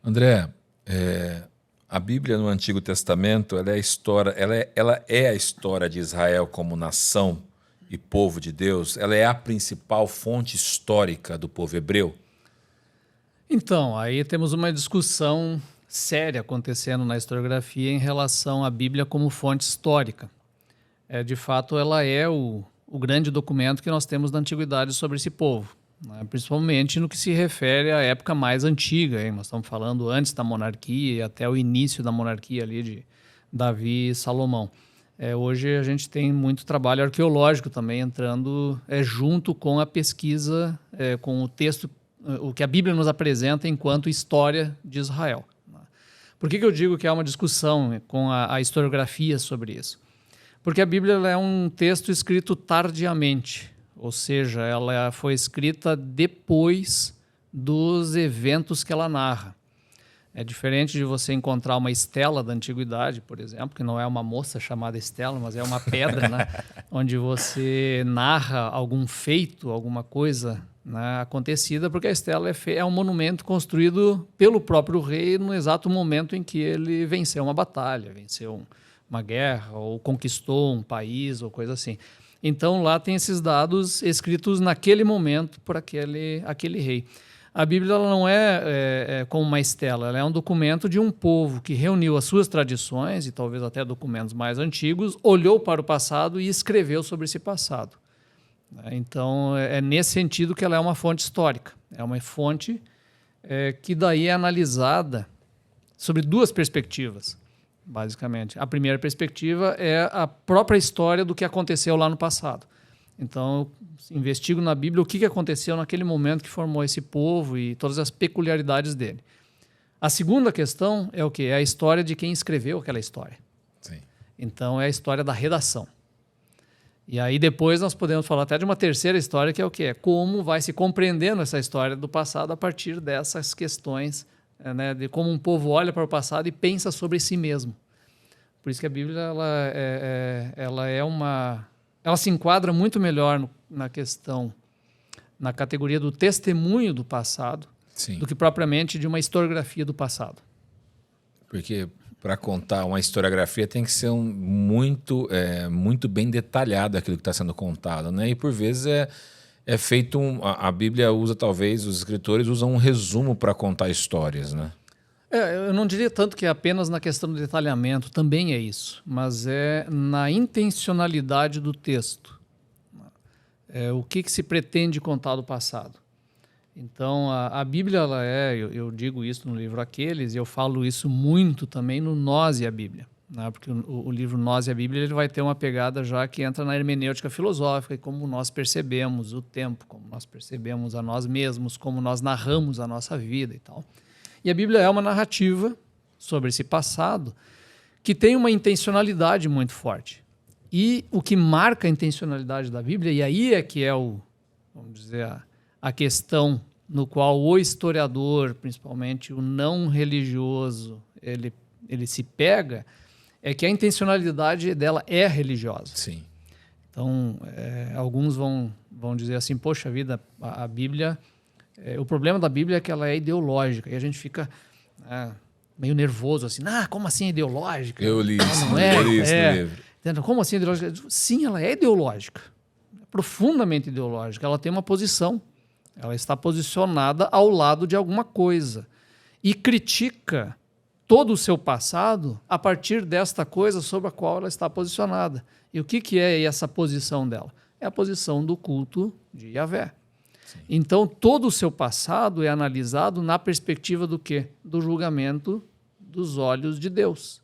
André, a Bíblia no Antigo Testamento ela é a história de Israel como nação e povo de Deus. Ela é a principal fonte histórica do povo hebreu. Então, aí temos uma discussão séria acontecendo na historiografia em relação à Bíblia como fonte histórica. De fato, ela é o grande documento que nós temos na antiguidade sobre esse povo, né? Principalmente no que se refere à época mais antiga, hein? Nós estamos falando antes da monarquia e até o início da monarquia ali de Davi e Salomão. Hoje a gente tem muito trabalho arqueológico também entrando junto com a pesquisa, com o texto, o que a Bíblia nos apresenta enquanto história de Israel. Por que eu digo que há uma discussão com a historiografia sobre isso? Porque a Bíblia ela é um texto escrito tardiamente, ou seja, ela foi escrita depois dos eventos que ela narra. É diferente de você encontrar uma estela da antiguidade, por exemplo, que não é uma moça chamada Estela, mas é uma pedra, né, onde você narra algum feito, alguma coisa, né, acontecida, porque a estela é um monumento construído pelo próprio rei no exato momento em que ele venceu uma batalha, venceu uma guerra ou conquistou um país ou coisa assim. Então lá tem esses dados escritos naquele momento por aquele rei. A Bíblia ela não é como uma estela, ela é um documento de um povo que reuniu as suas tradições e talvez até documentos mais antigos, olhou para o passado e escreveu sobre esse passado. Então é nesse sentido que ela é uma fonte histórica, é uma fonte que daí é analisada sobre duas perspectivas, basicamente. A primeira perspectiva é a própria história do que aconteceu lá no passado. Então, eu investigo na Bíblia o que aconteceu naquele momento que formou esse povo e todas as peculiaridades dele. A segunda questão é o quê? É a história de quem escreveu aquela história. Sim. Então, é a história da redação. E aí depois nós podemos falar até de uma terceira história, que é o quê? É como vai se compreendendo essa história do passado a partir dessas questões, né, de como um povo olha para o passado e pensa sobre si mesmo. Por isso que a Bíblia ela se enquadra muito melhor na categoria do testemunho do passado, Sim. do que propriamente de uma historiografia do passado. Porque para contar uma historiografia tem que ser muito bem detalhado aquilo que está sendo contado, né? E por vezes é feito a Bíblia usa, talvez os escritores usam um resumo para contar histórias, né? Eu não diria tanto que é apenas na questão do detalhamento, também é isso, mas é na intencionalidade do texto. O que se pretende contar do passado. Então, a Bíblia, eu digo isso no livro Aqueles, e eu falo isso muito também no Nós e a Bíblia, né? Porque o livro Nós e a Bíblia ele vai ter uma pegada já que entra na hermenêutica filosófica e como nós percebemos o tempo, como nós percebemos a nós mesmos, como nós narramos a nossa vida e tal. E a Bíblia é uma narrativa sobre esse passado que tem uma intencionalidade muito forte. E o que marca a intencionalidade da Bíblia, e aí é que vamos dizer, a questão no qual o historiador, principalmente o não religioso, ele se pega, é que a intencionalidade dela é religiosa. Sim. Então, alguns vão dizer assim, poxa vida, a Bíblia... o problema da Bíblia é que ela é ideológica e a gente fica meio nervoso assim, como assim é ideológica? Eu li isso, no livro. Como assim é ideológica? Sim, ela é ideológica, profundamente ideológica. Ela tem uma posição, ela está posicionada ao lado de alguma coisa e critica todo o seu passado a partir desta coisa sobre a qual ela está posicionada. E o que é essa posição dela? É a posição do culto de Yahvé. Sim. Então, todo o seu passado é analisado na perspectiva do quê? Do julgamento dos olhos de Deus.